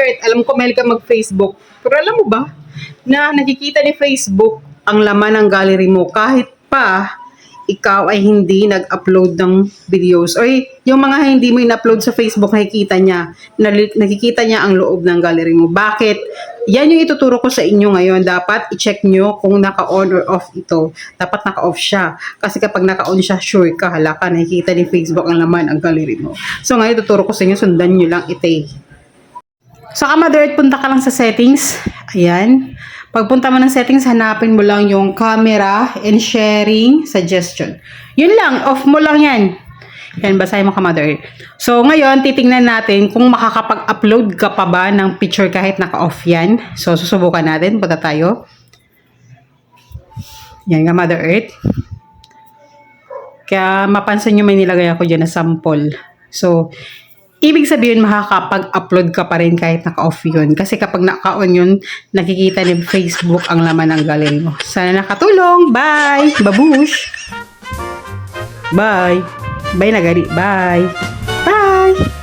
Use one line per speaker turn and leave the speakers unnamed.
Earth, alam ko mahilig ka mag-Facebook. Pero alam mo ba, na nakikita ni Facebook ang laman ng gallery mo kahit pa ikaw ay hindi nag-upload ng videos. O yung mga hindi mo in-upload sa Facebook, nakikita niya. Nakikita niya ang loob ng gallery mo. Bakit? Yan yung ituturo ko sa inyo ngayon. Dapat i-check nyo kung naka-on or off ito. Dapat naka-off siya. Kasi kapag naka-on siya, sure ka, halaka, nakikita ni Facebook ang laman ng gallery mo. So ngayon, ituturo ko sa inyo, sundan nyo lang ite. So, Mother Earth, punta ka lang sa settings. Ayan. Pagpunta mo ng settings, hanapin mo lang yung camera and sharing suggestion. Yun lang, off mo lang yan. Yan, basahin mo ka, Mother Earth. So, ngayon, titingnan natin kung makakapag-upload ka pa ba ng picture kahit naka-off yan. So, susubukan natin. Punta tayo. Yan nga, Mother Earth. Kaya, mapansin nyo may nilagay ako dyan na sample. So, ibig sabihin, makakapag-upload ka pa rin kahit naka-off yun. Kasi kapag naka-on yun, nakikita ni Facebook ang laman ng gallery mo. Sana nakatulong. Bye! Babush! Bye! Bye na gari. Bye! Bye!